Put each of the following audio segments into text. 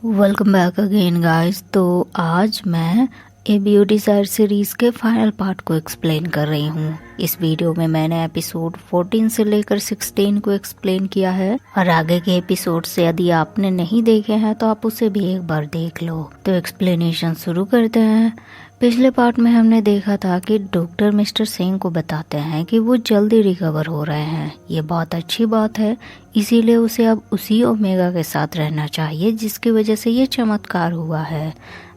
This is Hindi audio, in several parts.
Welcome back again guys. तो आज मैं ए ब्यूटी साइड सीरीज के फाइनल पार्ट को एक्सप्लेन कर रही हूँ। इस वीडियो में मैंने एपिसोड 14 से लेकर 16 को एक्सप्लेन किया है और आगे के एपिसोड से यदि आपने नहीं देखे हैं तो आप उसे भी एक बार देख लो। तो एक्सप्लेनेशन शुरू करते हैं। पिछले पार्ट में हमने देखा था कि डॉक्टर मिस्टर सिंह को बताते हैं कि वो जल्दी रिकवर हो रहे हैं। ये बहुत अच्छी बात है, इसीलिए उसे अब उसी ओमेगा के साथ रहना चाहिए जिसकी वजह से ये चमत्कार हुआ है।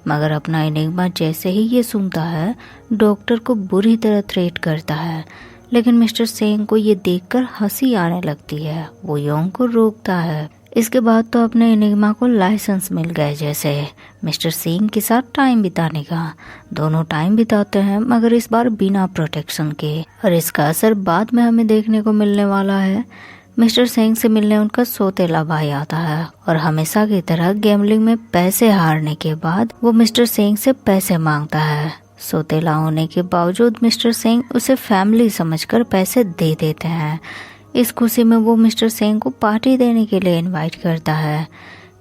मगर अपना एनिग्मा जैसे ही ये सुनता है, डॉक्टर को बुरी तरह थ्रेट करता है। लेकिन मिस्टर सिंह को ये देखकर हंसी आने लगती है। वो योंग को रोकता है। इसके बाद तो अपने एनिग्मा को लाइसेंस मिल गए जैसे मिस्टर सिंह के साथ टाइम बिताने का। दोनों टाइम बिताते हैं मगर इस बार बिना प्रोटेक्शन के, और इसका असर बाद में हमें देखने को मिलने वाला है। मिस्टर सिंह से मिलने उनका सौतेला भाई आता है और हमेशा की तरह गैम्बलिंग में पैसे हारने के बाद वो मिस्टर सिंह से पैसे मांगता है। सौतेला होने के बावजूद मिस्टर सिंह उसे फैमिली समझकर पैसे दे देते हैं। इस खुशी में वो मिस्टर सिंह को पार्टी देने के लिए इनवाइट करता है।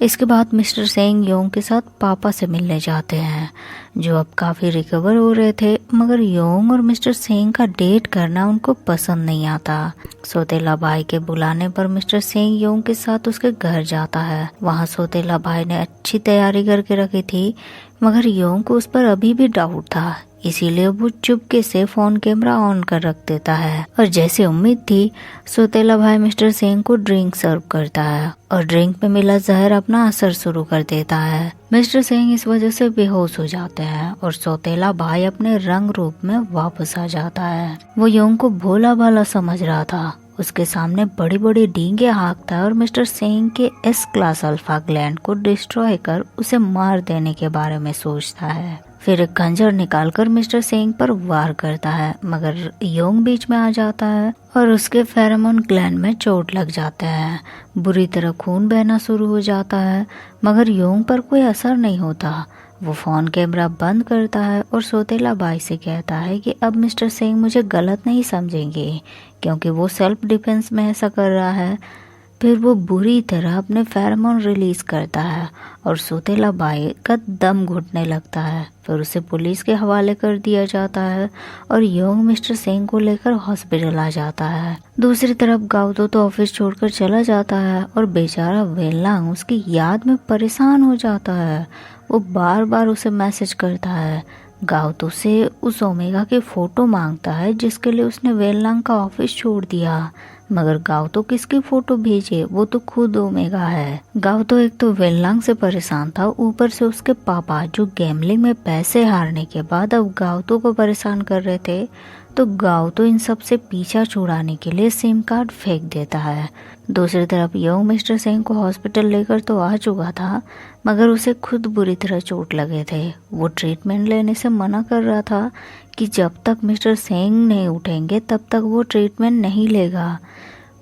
इसके बाद मिस्टर सिंह योंग के साथ पापा से मिलने जाते हैं, जो अब काफी रिकवर हो रहे थे। मगर योंग और मिस्टर सिंह का डेट करना उनको पसंद नहीं आता। सौतेला भाई के बुलाने पर मिस्टर सिंह योंग के साथ उसके घर जाता है। वहाँ सौतेला भाई ने अच्छी तैयारी करके रखी थी, मगर योंग को उस पर अभी भी डाउट था, इसीलिए वो चुपके से फोन कैमरा ऑन कर रख देता है। और जैसे उम्मीद थी, सौतेला भाई मिस्टर सिंह को ड्रिंक सर्व करता है और ड्रिंक में मिला जहर अपना असर शुरू कर देता है। मिस्टर सिंह इस वजह से बेहोश हो जाते हैं और सौतेला भाई अपने रंग रूप में वापस आ जाता है। वो योंग को भोला भाला समझ रहा था। उसके सामने बड़ी बड़ी डींगे हाँकता है और मिस्टर सिंह के एस क्लास अल्फा ग्लैंड को डिस्ट्रॉय कर उसे मार देने के बारे में सोचता है। फिर एक खंजर निकालकर मिस्टर सिंह पर वार करता है, मगर योंग बीच में आ जाता है और उसके फेरोमोन ग्लैंड में चोट लग जाता है। बुरी तरह खून बहना शुरू हो जाता है, मगर योंग पर कोई असर नहीं होता। वो फोन कैमरा बंद करता है और सौतेला भाई से कहता है कि अब मिस्टर सिंह मुझे गलत नहीं समझेंगे, क्योंकि वो सेल्फ डिफेंस में ऐसा कर रहा है। फिर वो बुरी तरह अपने फेरोमोन रिलीज करता है और सौतेला भाई का दम घुटने लगता है। फिर उसे पुलिस के हवाले कर दिया जाता है और योंग मिस्टर सिंह को लेकर हॉस्पिटल आ जाता है। दूसरी तरफ गाउतो तो ऑफिस छोड़कर चला जाता है और बेचारा वेनलांग उसकी याद में परेशान हो जाता है। वो बार बार उसे मैसेज करता है। गाउतो से उस ओमेगा की फोटो मांगता है जिसके लिए उसने वेनलांग का ऑफिस छोड़ दिया, मगर गाउतो किसकी फोटो भेजे, वो तो खुद ओमेगा है। गाउतो एक तो वेनलांग से परेशान था, ऊपर से उसके पापा जो गैम्बलिंग में पैसे हारने के बाद अब गाउतो को परेशान कर रहे थे। तो गाउतो इन सब से पीछा छुड़ाने के लिए सिम कार्ड फेंक देता है। दूसरी तरफ योंग मिस्टर सिंह को हॉस्पिटल लेकर तो आ चुका था, मगर उसे खुद बुरी तरह चोट लगे थे। वो ट्रीटमेंट लेने से मना कर रहा था कि जब तक मिस्टर सिंह नहीं उठेंगे तब तक वो ट्रीटमेंट नहीं लेगा।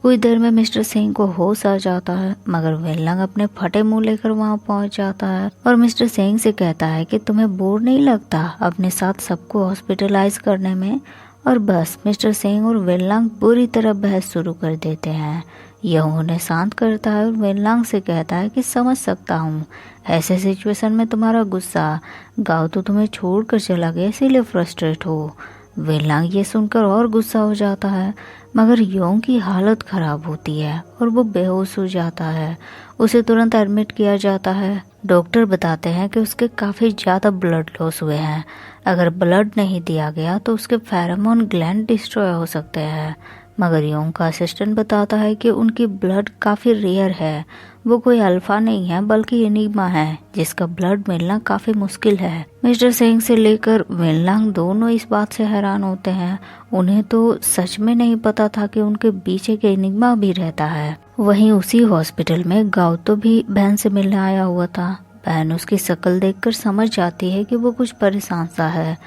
कुछ देर में मिस्टर सिंह को होश आ जाता है, मगर वेनलांग अपने फटे मुंह लेकर वहां पहुंच जाता है और मिस्टर सिंह से कहता है कि तुम्हें बोर नहीं लगता अपने साथ सबको हॉस्पिटलाइज करने में। और बस मिस्टर सिंह और वेनलांग बुरी तरह बहस शुरू कर देते हैं। यह उन्हें शांत करता है और वेनलांग से कहता है कि समझ सकता हूँ ऐसे सिचुएशन में तुम्हारा गुस्सा, गाउतो तुम्हें छोड़कर चला गया इसीलिए फ्रस्ट्रेट हो। वेनलांग ये सुनकर और गुस्सा हो जाता है, मगर योंग की हालत खराब होती है और वो बेहोश हो जाता है। उसे तुरंत एडमिट किया जाता है। डॉक्टर बताते हैं कि उसके काफी ज्यादा ब्लड लॉस हुए हैं। अगर ब्लड नहीं दिया गया तो उसके फेरोमोन ग्लैंड डिस्ट्रॉय हो सकते हैं। मगर योंग का असिस्टेंट बताता है कि उनकी ब्लड काफी रेयर है। वो कोई अल्फा नहीं है बल्कि एनिग्मा है जिसका ब्लड मिलना काफी मुश्किल है। मिस्टर सिंह से लेकर वेनलांग दोनों इस बात से हैरान होते हैं। उन्हें तो सच में नहीं पता था कि उनके बीच एक एनिग्मा भी रहता है। वहीं उसी हॉस्पिटल में गाउतो भी बहन से मिलने आया हुआ था। बहन उसकी शक्ल देखकर समझ जाती है कि वो कुछ परेशान सा है।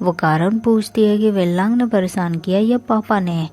वो कारण पूछती है कि वेनलांग ने परेशान किया या पापा ने।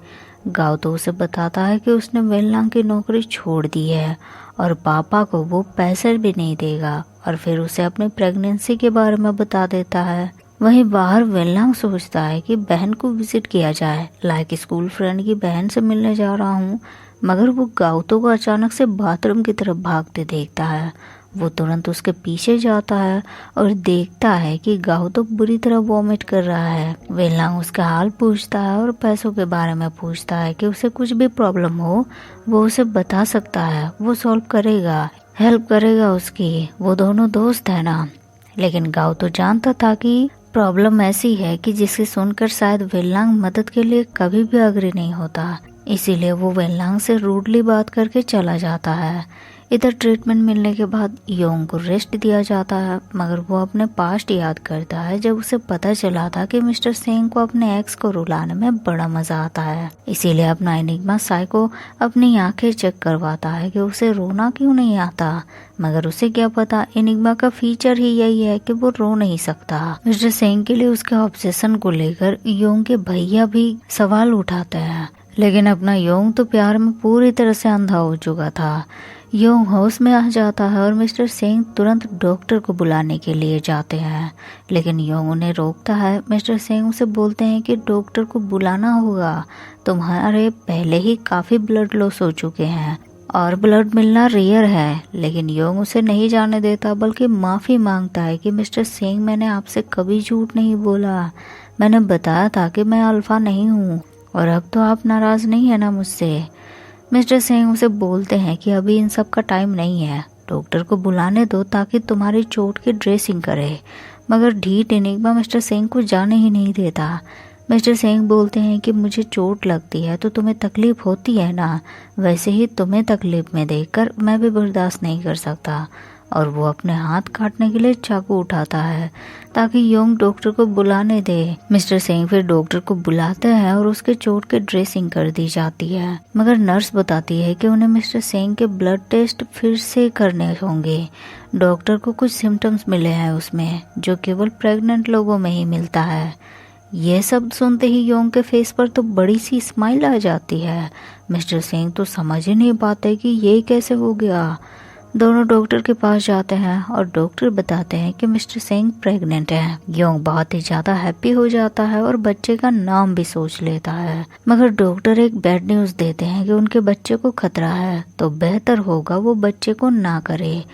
गाउतो उसे बताता है कि उसने वेनलांग की नौकरी छोड़ दी है और पापा को वो पैसे भी नहीं देगा, और फिर उसे अपनी प्रेगनेंसी के बारे में बता देता है। वहीं बाहर वेनलांग सोचता है कि बहन को विजिट किया जाए, लाइक स्कूल फ्रेंड की बहन से मिलने जा रहा हूँ, मगर वो गाउतो को अचानक से बाथरूम की तरफ भागते देखता है। वो तुरंत उसके पीछे जाता है और देखता है कि गाओ तो बुरी तरह वॉमिट कर रहा है। वेनलांग उसका हाल पूछता है और पैसों के बारे में पूछता है कि उसे कुछ भी प्रॉब्लम हो वो उसे बता सकता है, वो सॉल्व करेगा, हेल्प करेगा उसकी। वो दोनों दोस्त है ना। लेकिन गाओ तो जानता था कि प्रॉब्लम ऐसी है कि जिसे सुनकर शायद वेनलांग मदद के लिए कभी भी अग्री नहीं होता, इसीलिए वो वेनलांग से रूडली बात करके चला जाता है। इधर ट्रीटमेंट मिलने के बाद योंग को रेस्ट दिया जाता है, मगर वो अपने पास्ट याद करता है जब उसे पता चला था कि मिस्टर सेंग को अपने एक्स को रुलाने में बड़ा मजा आता है। इसीलिए अपना एनिग्मा साइको अपनी आंखें चेक करवाता है कि उसे रोना क्यों नहीं आता, मगर उसे क्या पता एनिग्मा का फीचर ही यही है कि वो रो नहीं सकता। मिस्टर सेंग के लिए उसके ऑब्सेशन को लेकर योंग के भैया भी सवाल उठाते हैं, लेकिन अपना योंग तो प्यार में पूरी तरह से अंधा हो चुका था। योंग होश में आ जाता है और मिस्टर सेंग तुरंत डॉक्टर को बुलाने के लिए जाते हैं, लेकिन योंग उन्हें रोकता है। मिस्टर सेंग उसे बोलते हैं कि डॉक्टर को बुलाना होगा, तुम्हारे पहले ही काफी ब्लड लॉस हो चुके हैं और ब्लड मिलना रेयर है। लेकिन योंग उसे नहीं जाने देता, बल्कि माफी मांगता है कि मिस्टर सेंग मैंने आपसे कभी झूठ नहीं बोला, मैंने बताया था कि मैं अल्फा नहीं हूँ और अब तो आप नाराज नहीं है ना मुझसे। मिस्टर सेंग उसे बोलते हैं कि अभी इन सब का टाइम नहीं है, डॉक्टर को बुलाने दो ताकि तुम्हारी चोट की ड्रेसिंग करे। मगर ढीठ एनिग्मा मिस्टर सेंग को जाने ही नहीं देता। मिस्टर सेंग बोलते हैं कि मुझे चोट लगती है तो तुम्हें तकलीफ होती है ना, वैसे ही तुम्हें तकलीफ में देखकर मैं भी बर्दाश्त नहीं कर सकता। और वो अपने हाथ काटने के लिए चाकू उठाता है ताकि योंग डॉक्टर को बुलाने दे। मिस्टर सेंग फिर डॉक्टर को बुलाते हैं और उसके चोट की ड्रेसिंग कर दी जाती है, मगर नर्स बताती है कि उन्हें मिस्टर सेंग के ब्लड टेस्ट फिर से करने होंगे। डॉक्टर को कुछ सिम्टम्स मिले हैं उसमें जो केवल प्रेग्नेंट लोगों में ही मिलता है। यह सब सुनते ही योंग के फेस पर तो बड़ी सी स्माइल आ जाती है। मिस्टर सेंग तो समझ ही नहीं पाते कि ये कैसे हो गया। दोनों डॉक्टर के पास जाते हैं और डॉक्टर बताते हैं कि मिस्टर सेंग प्रेग्नेंट है। योंग बहुत ही ज्यादा हैप्पी हो जाता है और बच्चे का नाम भी सोच लेता है, मगर डॉक्टर एक बैड न्यूज देते हैं कि उनके बच्चे को खतरा है, तो बेहतर होगा वो बच्चे को ना करे।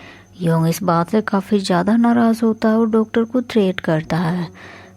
योंग इस बात से काफी ज्यादा नाराज होता है और डॉक्टर को थ्रेट करता है।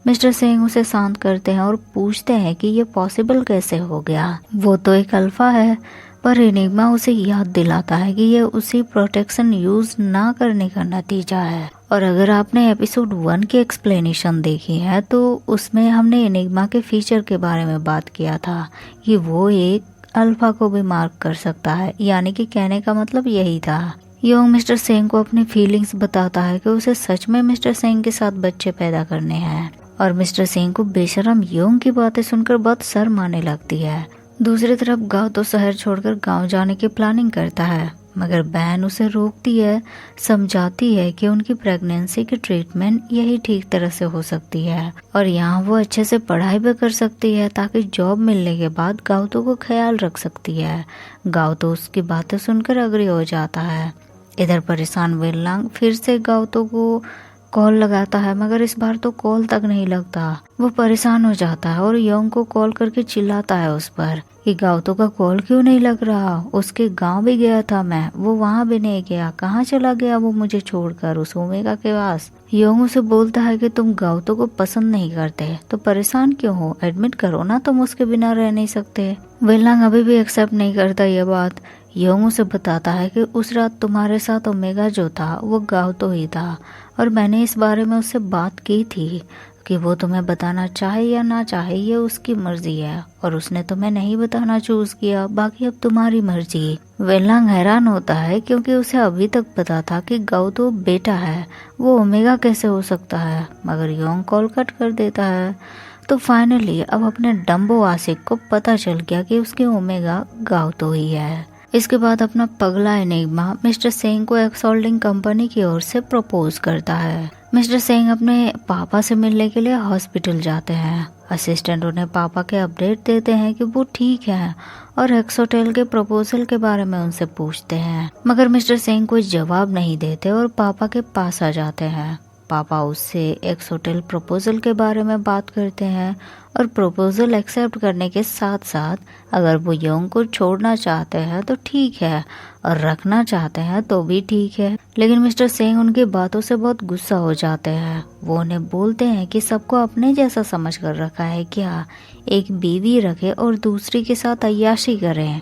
मिस्टर सेंग उसे शांत करते हैं और पूछते हैं कि ये पॉसिबल कैसे हो गया, वो तो एक अल्फा है। पर एनिग्मा उसे याद दिलाता है कि यह उसी प्रोटेक्शन यूज ना करने का नतीजा है। और अगर आपने एपिसोड 1 की एक्सप्लेनेशन देखी है तो उसमें हमने एनिग्मा के फीचर के बारे में बात किया था कि वो एक अल्फा को भी मार्क कर सकता है, यानी कि कहने का मतलब यही था। योंग मिस्टर सेंग को अपनी फीलिंग्स बताता है कि उसे सच में मिस्टर सेंग के साथ बच्चे पैदा करने हैं, और मिस्टर सेंग को बेशरम योंग की बातें सुनकर बहुत शर्म आने लगती है। दूसरी तरफ गाओ तो शहर छोड़कर गांव जाने की प्लानिंग करता है, मगर बहन उसे रोकती है, समझाती है कि उनकी प्रेगनेंसी की ट्रीटमेंट यही ठीक तरह से हो सकती है और यहाँ वो अच्छे से पढ़ाई भी कर सकती है ताकि जॉब मिलने के बाद गाओतो को ख्याल रख सकती है। गाओतो उसकी बातें सुनकर अग्री हो जाता है। इधर परेशान वेनलांग फिर से गाओतो को कॉल लगाता है, मगर इस बार तो कॉल तक नहीं लगता। वो परेशान हो जाता है और योंग को कॉल करके चिल्लाता है उस पर कि गाओतो का कॉल क्यों नहीं लग रहा, उसके गांव भी गया था मैं, वो वहां भी नहीं गया, कहाँ चला गया वो मुझे छोड़कर उस ओमेगा के पास। योंग उसे बोलता है कि तुम गाओतो को पसंद नहीं करते तो परेशान क्यों हो, एडमिट करो ना, तुम उसके बिना रह नहीं सकते। वेनलांग अभी भी एक्सेप्ट नहीं करता ये बात। योंग उसे बताता है कि उस रात तुम्हारे साथ ओमेगा जो था वो गाओतो ही था और मैंने इस बारे में उससे बात की थी कि वो तुम्हें बताना चाहे या ना चाहे ये उसकी मर्जी है और उसने तुम्हें नहीं बताना चूज किया, बाकी अब तुम्हारी मर्जी। वेनलांग हैरान होता है क्योंकि उसे अभी तक पता था कि गाओतो बेटा है, वो ओमेगा कैसे हो सकता है, मगर योंग कॉल कट कर देता है। तो फाइनली अब अपने डम्बो आशिक को पता चल गया कि उसके ओमेगा गाओतो ही है। इसके बाद अपना पगला एनिग्मा मिस्टर सेंग को एक्सोल्डिंग कंपनी की ओर से प्रपोज करता है। मिस्टर सेंग अपने पापा से मिलने के लिए हॉस्पिटल जाते हैं। असिस्टेंट उन्हें पापा के अपडेट देते हैं कि वो ठीक है और एक्सोटेल के प्रपोजल के बारे में उनसे पूछते हैं, मगर मिस्टर सेंग कोई जवाब नहीं देते और पापा के पास आ जाते हैं। पापा उससे एक्स होटल प्रपोजल के बारे में बात करते हैं और प्रपोजल एक्सेप्ट करने के साथ साथ अगर वो योंग को छोड़ना चाहते हैं तो ठीक है और रखना चाहते हैं तो भी ठीक है। लेकिन मिस्टर सेंग उनकी बातों से बहुत गुस्सा हो जाते हैं। वो उन्हें बोलते हैं कि सबको अपने जैसा समझ कर रखा है क्या, एक बीवी रखे और दूसरी के साथ अय्याशी करें।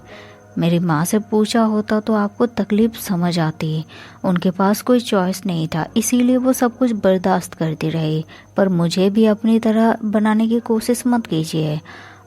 मेरी माँ से पूछा होता तो आपको तकलीफ समझ आती। उनके पास कोई चॉइस नहीं था, इसीलिए वो सब कुछ बर्दाश्त करती रही। पर मुझे भी अपनी तरह बनाने की कोशिश मत कीजिए।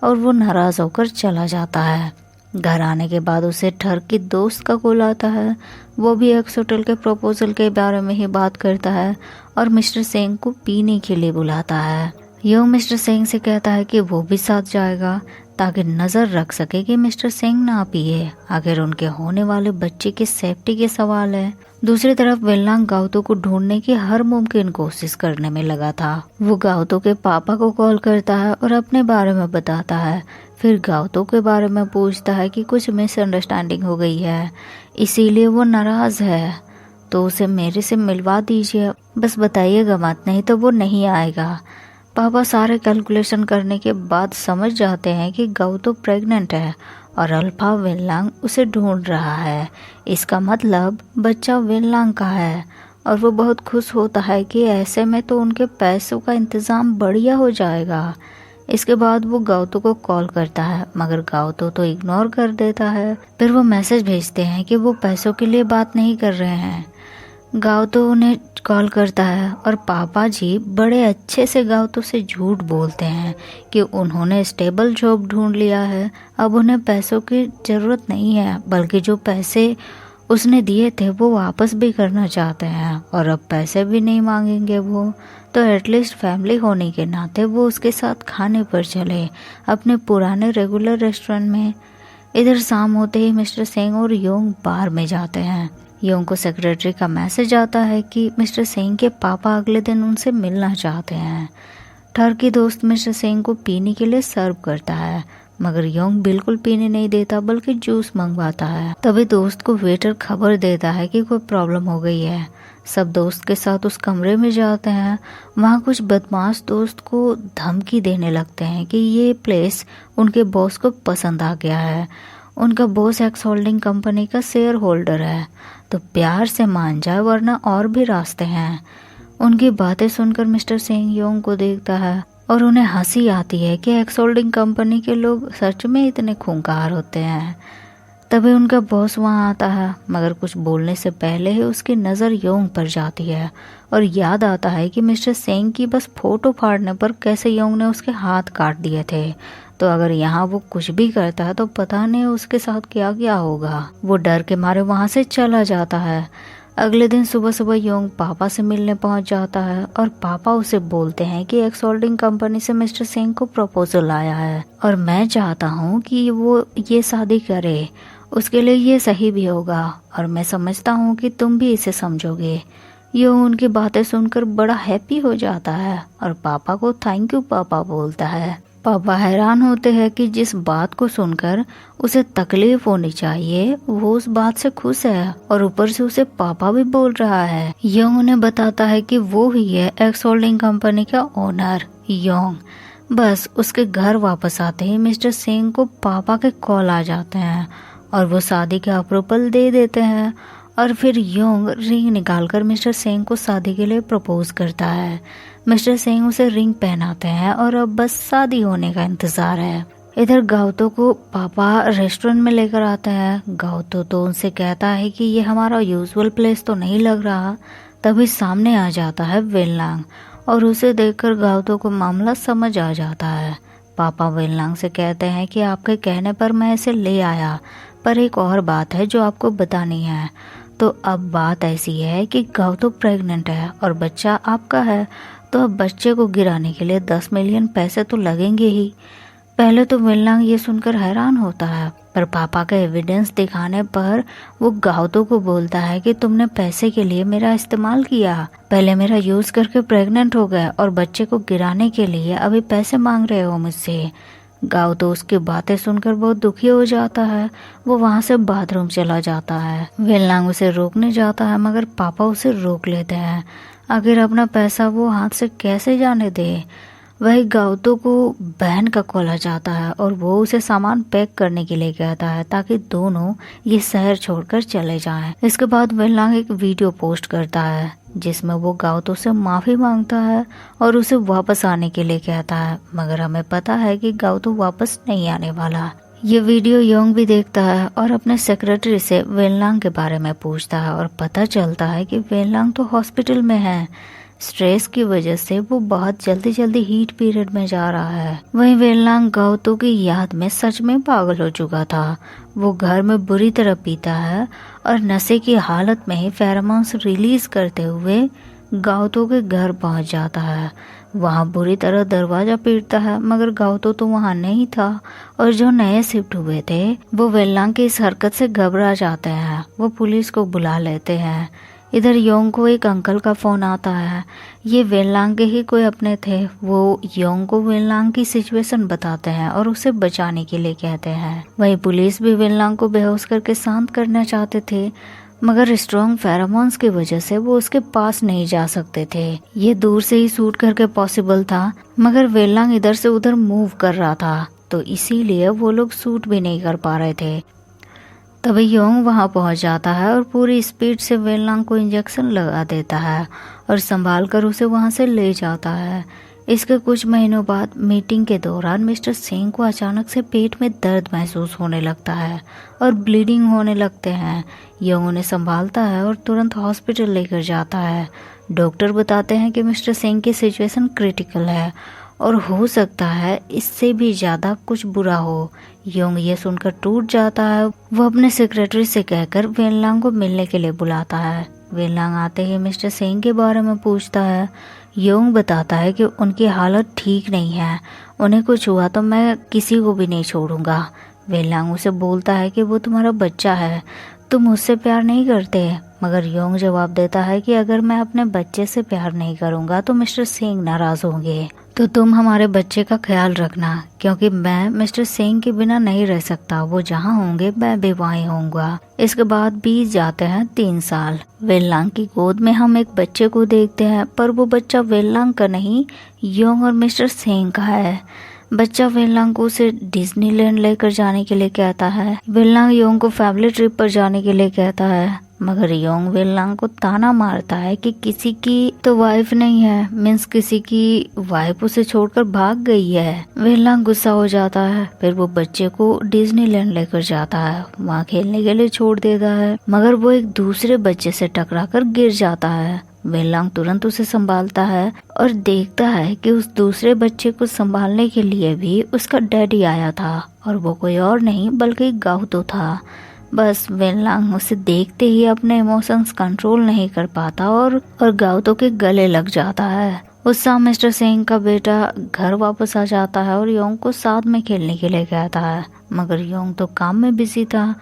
और वो नाराज होकर चला जाता है। घर आने के बाद उसे ठर्क की दोस्त का कॉल आता है। वो भी एक्स होटल के प्रपोजल के बारे में ही बात करता है और मिस्टर सेंग को पीने के लिए बुलाता है। योंग मिस्टर सेंग से कहता है कि वो भी साथ जाएगा ताकि नजर रख सके कि मिस्टर सेंग ना पिए। आखिर उनके होने वाले बच्चे की सेफ्टी के सवाल है। दूसरी तरफ वेनलांग गाउतो को ढूंढने की हर मुमकिन कोशिश करने में लगा था। वो गाउतो के पापा को कॉल करता है और अपने बारे में बताता है। फिर गाउतो के बारे में पूछता है कि कुछ मिसअंडरस्टैंडिंग हो गई है, इसीलिए वो नाराज है, तो उसे मेरे से मिलवा दीजिए, बस बताइएगा मत, नहीं तो वो नहीं आएगा। पापा सारे कैलकुलेशन करने के बाद समझ जाते हैं कि गाउतो प्रेग्नेंट है और अल्फा वेनलांग उसे ढूंढ रहा है। इसका मतलब बच्चा वेनलांग का है और वो बहुत खुश होता है कि ऐसे में तो उनके पैसों का इंतज़ाम बढ़िया हो जाएगा। इसके बाद वो गाउतो को कॉल करता है मगर गाउतो तो इग्नोर कर देता है। फिर वो मैसेज भेजते हैं कि वो पैसों के लिए बात नहीं कर रहे हैं। गाउतो उन्हें कॉल करता है और पापा जी बड़े अच्छे से गाउतो से झूठ बोलते हैं कि उन्होंने स्टेबल जॉब ढूंढ लिया है, अब उन्हें पैसों की ज़रूरत नहीं है, बल्कि जो पैसे उसने दिए थे वो वापस भी करना चाहते हैं और अब पैसे भी नहीं मांगेंगे वो, तो एटलीस्ट फैमिली होने के नाते वो उसके साथ खाने पर चले अपने पुराने रेगुलर रेस्टोरेंट में। इधर शाम होते ही मिस्टर सेंग और योंग बार में जाते हैं। योंग को सेक्रेटरी का मैसेज आता है कि मिस्टर सेंग के पापा अगले दिन उनसे मिलना चाहते हैं। ठर्की दोस्त मिस्टर सेंग को पीने के लिए सर्व करता है मगर योंग बिल्कुल पीने नहीं देता बल्कि जूस मंगवाता है। तभी दोस्त को वेटर खबर देता है कि कोई प्रॉब्लम हो गई है। सब दोस्त के साथ उस कमरे में जाते हैं। वहाँ कुछ बदमाश दोस्त को धमकी देने लगते हैं कि ये प्लेस उनके बॉस को पसंद आ गया है। उनका बॉस एक्स होल्डिंग कंपनी का शेयर होल्डर है, तो प्यार से मान जाए वरना और भी रास्ते हैं। उनकी बातें सुनकर मिस्टर सेंग योंग को देखता है और उन्हें हंसी आती है कि एक्स होल्डिंग कंपनी के लोग सच में इतने खूंखार होते हैं। तभी उनका बॉस वहां आता है मगर कुछ बोलने से पहले ही उसकी नज़र योंग पर जाती है और याद आता है कि मिस्टर सेंग की बस फोटो फाड़ने पर कैसे योंग ने उसके हाथ काट दिए थे, तो अगर यहाँ वो कुछ भी करता है तो पता नहीं उसके साथ क्या क्या होगा। वो डर के मारे वहाँ से चला जाता है। अगले दिन सुबह सुबह योंग पापा से मिलने पहुंच जाता है और पापा उसे बोलते हैं कि एक्स होल्डिंग कंपनी से मिस्टर सेंग को प्रपोजल आया है और मैं चाहता हूं कि वो ये शादी करे, उसके लिए ये सही भी होगा और मैं समझता हूं कि तुम भी इसे समझोगे। योंग उनकी बातें सुनकर बड़ा हैप्पी हो जाता है और पापा को थैंक यू पापा बोलता है। पापा हैरान होते हैं कि जिस बात को सुनकर उसे तकलीफ होनी चाहिए वो उस बात से खुश है और ऊपर से उसे पापा भी बोल रहा है। योंग उन्हें बताता है कि वो ही है एक्स होल्डिंग कंपनी का ओनर योंग। बस उसके घर वापस आते ही मिस्टर सेंग को पापा के कॉल आ जाते हैं और वो शादी का अप्रूवल दे देते हैं और फिर योंग रिंग निकालकर मिस्टर सेंग को शादी के लिए प्रपोज करता है। मिस्टर सेंग उसे रिंग पहनाते हैं और अब बस शादी होने का इंतजार है। इधर गाउतो को पापा रेस्टोरेंट में लेकर आते हैं। गाउतो तो उनसे कहता है कि ये हमारा यूजुअल प्लेस तो नहीं लग रहा। तभी सामने आ जाता है वेनलांग और उसे देखकर गाउतो को मामला समझ आ जाता है। पापा वेनलांग से कहते हैं कि आपके कहने पर मैं इसे ले आया, पर एक और बात है जो आपको बतानी है। तो अब बात ऐसी है कि गाउतो प्रेग्नेंट है और बच्चा आपका है, तो अब बच्चे को गिराने के लिए 10 मिलियन पैसे तो लगेंगे ही। पहले तो वेनलांग ये सुनकर हैरान होता है, पर पापा का एविडेंस दिखाने पर वो गाउतो को बोलता है कि तुमने पैसे के लिए मेरा इस्तेमाल किया, पहले मेरा यूज करके प्रेग्नेंट हो गए और बच्चे को गिराने के लिए अभी पैसे मांग रहे हो मुझसे। गाउतो उसकी बातें सुनकर बहुत दुखी हो जाता है। वो वहाँ से बाथरूम चला जाता है। वेनलांग उसे रोकने जाता है मगर पापा उसे रोक लेते हैं। आखिर अपना पैसा वो हाथ से कैसे जाने दे। वही गाउतो को बहन का कॉल आ जाता है और वो उसे सामान पैक करने के लिए कहता है ताकि दोनों ये शहर छोड़कर चले जाएं। इसके बाद वेनलांग एक वीडियो पोस्ट करता है जिसमें वो गाउतो से माफी मांगता है और उसे वापस आने के लिए कहता है, मगर हमें पता है कि गाउतो वापस नहीं आने वाला। ये वीडियो योंग भी देखता है और अपने सेक्रेटरी से वेनलांग के बारे में पूछता है और पता चलता है कि वेनलांग तो हॉस्पिटल में है। स्ट्रेस की वजह से वो बहुत जल्दी हीट पीरियड में जा रहा है। वहीं वेनलांग गाउतो की याद में सच में पागल हो चुका था। वो घर में बुरी तरह पीता है और नशे की हालत में ही फेरोमोन्स रिलीज करते हुए गाउतो के घर पहुंच जाता है। वहां बुरी तरह दरवाजा पीटता है, मगर गाउतो तो वहां नहीं था और जो नए शिफ्ट हुए थे वो वेनलांग की इस हरकत से घबरा जाते हैं। वो पुलिस को बुला लेते हैं। इधर योंग को एक अंकल का फोन आता है। ये वेनलांग के ही कोई अपने थे। वो योंग को वेनलांग की सिचुएशन बताते हैं और उसे बचाने के लिए कहते हैं। वहीं पुलिस भी वेनलांग को बेहोश करके शांत करना चाहते थे, मगर स्ट्रॉन्ग फेरोमोन्स की वजह से वो उसके पास नहीं जा सकते थे। ये दूर से ही शूट करके पॉसिबल था, मगर वेनलांग इधर से उधर मूव कर रहा था तो इसीलिए वो लोग शूट भी नहीं कर पा रहे थे। तभी योंग वहां पहुंच जाता है और पूरी स्पीड से वेनलांग को इंजेक्शन लगा देता है और संभाल कर उसे वहां से ले जाता है। इसके कुछ महीनों बाद मीटिंग के दौरान मिस्टर सिंह को अचानक से पेट में दर्द महसूस होने लगता है और ब्लीडिंग होने लगते हैं। योंग उन्हें संभालता है और तुरंत हॉस्पिटल लेकर जाता है। डॉक्टर बताते हैं कि मिस्टर सिंह की सिचुएशन क्रिटिकल है और हो सकता है इससे भी ज्यादा कुछ बुरा हो। योंग ये सुनकर टूट जाता है। वो अपने सेक्रेटरी से कहकर वेनलांग को मिलने के लिए बुलाता है। वेनलांग आते ही मिस्टर सिंह के बारे में पूछता है। योंग बताता है कि उनकी हालत ठीक नहीं है, उन्हें कुछ हुआ तो मैं किसी को भी नहीं छोड़ूंगा। वेनलांग उसे बोलता है कि वो तुम्हारा बच्चा है, तुम उससे प्यार नहीं करते। मगर योंग जवाब देता है कि अगर मैं अपने बच्चे से प्यार नहीं करूंगा तो मिस्टर सिंह नाराज होंगे, तो तुम हमारे बच्चे का ख्याल रखना, क्योंकि मैं मिस्टर सिंह के बिना नहीं रह सकता। वो जहाँ होंगे मैं भी वहीं होऊंगा। इसके बाद बीत जाते हैं 3 साल। वेनलांग की गोद में हम एक बच्चे को देखते हैं, पर वो बच्चा वेनलांग का नहीं, योंग और मिस्टर सिंह का है। बच्चा वेनलांग को उसे डिज्नीलैंड लेकर जाने के लिए कहता है। वेनलांग योंग को फैमिली ट्रिप पर जाने के लिए कहता है, मगर योंग वेनलांग को ताना मारता है कि किसी की तो वाइफ नहीं है, मीन्स किसी की वाइफ उसे छोड़कर भाग गई है। वेनलांग गुस्सा हो जाता है। फिर वो बच्चे को डिज्नीलैंड लेकर जाता है, वहाँ खेलने के लिए छोड़ देता है, मगर वो एक दूसरे बच्चे से टकराकर गिर जाता है। वेनलांग तुरंत उसे संभालता है और देखता है कि उस दूसरे बच्चे को संभालने के लिए भी उसका डैडी आया था और वो कोई और नहीं बल्कि गाउतो था। बस वेनलांग उसे देखते ही अपने इमोशंस कंट्रोल नहीं कर पाता और गाउतो के गले लग जाता है। उस शाम मिस्टर सिंह का बेटा घर वापस आ जाता है और योंग को साथ में खेलने के लिए कहता है, मगर योंग तो काम में बिजी था।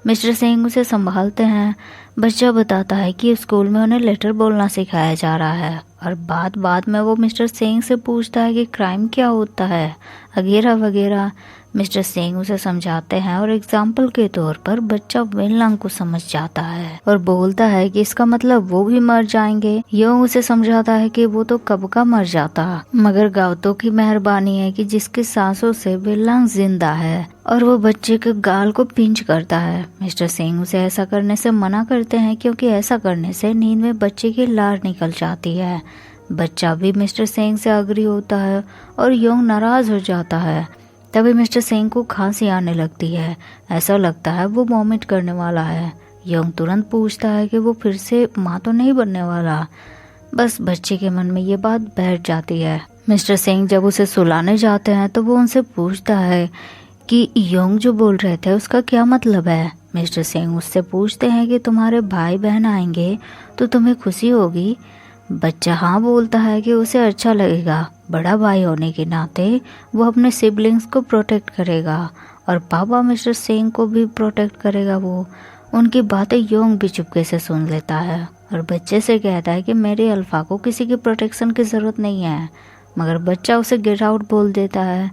मिस्टर सिंह उसे संभालते हैं। बच्चा बताता है कि स्कूल में उन्हें लेटर बोलना सिखाया जा रहा है और बाद में वो मिस्टर सिंह से पूछता है कि क्राइम क्या होता है वगैरह वगैरह। मिस्टर सिंह उसे समझाते हैं और एग्जाम्पल के तौर पर बच्चा वेनलांग को समझ जाता है और बोलता है कि इसका मतलब वो भी मर जाएंगे। योंग उसे समझाता है कि वो तो कब का मर जाता, मगर गाउतो की मेहरबानी है कि जिसकी सांसों से वेनलांग जिंदा है, और वो बच्चे के गाल को पिंच करता है। मिस्टर सिंह उसे ऐसा करने से मना करते हैं क्योंकि ऐसा करने से नींद में बच्चे की लार निकल जाती है। बच्चा भी मिस्टर सिंह से अग्री होता है और योंग नाराज हो जाता है। तभी मिस्टर सिंह को खांसी आने लगती है, ऐसा लगता है वो वॉमिट करने वाला है। योंग तुरंत पूछता है कि वो फिर से माँ तो नहीं बनने वाला। बस बच्चे के मन में ये बात बैठ जाती है। मिस्टर सिंह जब उसे सुलाने जाते हैं तो वो उनसे पूछता है कि योंग जो बोल रहे थे उसका क्या मतलब है। मिस्टर सिंह उससे पूछते हैं कि तुम्हारे भाई बहन आएंगे तो तुम्हें खुशी होगी। बच्चा हाँ बोलता है कि उसे अच्छा लगेगा, बड़ा भाई होने के नाते वो अपने सिबलिंग्स को प्रोटेक्ट करेगा और पापा मिस्टर सिंह को भी प्रोटेक्ट करेगा। वो उनकी बातें योंग भी चुपके से सुन लेता है और बच्चे से कहता है कि मेरे अल्फा को किसी की प्रोटेक्शन की जरूरत नहीं है, मगर बच्चा उसे गेट आउट बोल देता है।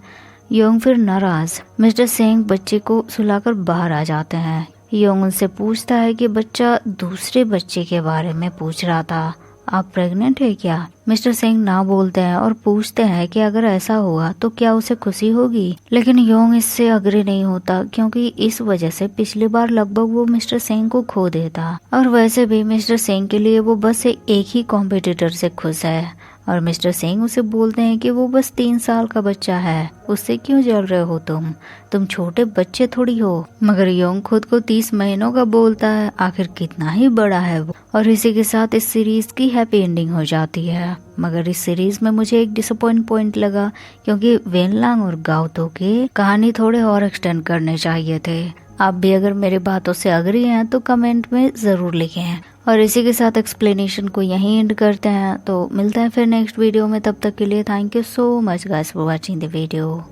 योंग फिर नाराज। मिस्टर सिंह बच्चे को सुलाकर बाहर आ जाते हैं। योंग उनसे पूछता है कि बच्चा दूसरे बच्चे के बारे में पूछ रहा था आप प्रेग्नेंट है क्या? मिस्टर सिंह ना बोलते हैं और पूछते हैं कि अगर ऐसा हुआ तो क्या उसे खुशी होगी, लेकिन योंग इससे अग्री नहीं होता क्योंकि इस वजह से पिछली बार लगभग वो मिस्टर सिंह को खो देता। और वैसे भी मिस्टर सिंह के लिए वो बस एक ही कॉम्पिटिटर से खुश है और मिस्टर सिंह उसे बोलते हैं कि वो बस 3 साल का बच्चा है, उससे क्यों जल रहे हो तुम छोटे बच्चे थोड़ी हो। मगर योंग खुद को 30 महीनों का बोलता है, आखिर कितना ही बड़ा है वो। और इसी के साथ इस सीरीज की हैप्पी एंडिंग हो जाती है। मगर इस सीरीज में मुझे एक डिसअपॉइंट पॉइंट लगा क्योंकि वेनलांग और गाओतो की कहानी थोड़े और एक्सटेंड करने चाहिए थे। आप भी अगर मेरी बातों से अग्री हैं तो कमेंट में जरूर लिखें। और इसी के साथ एक्सप्लेनेशन को यहीं एंड करते हैं, तो मिलते हैं फिर नेक्स्ट वीडियो में। तब तक के लिए thank you so much guys for watching the video.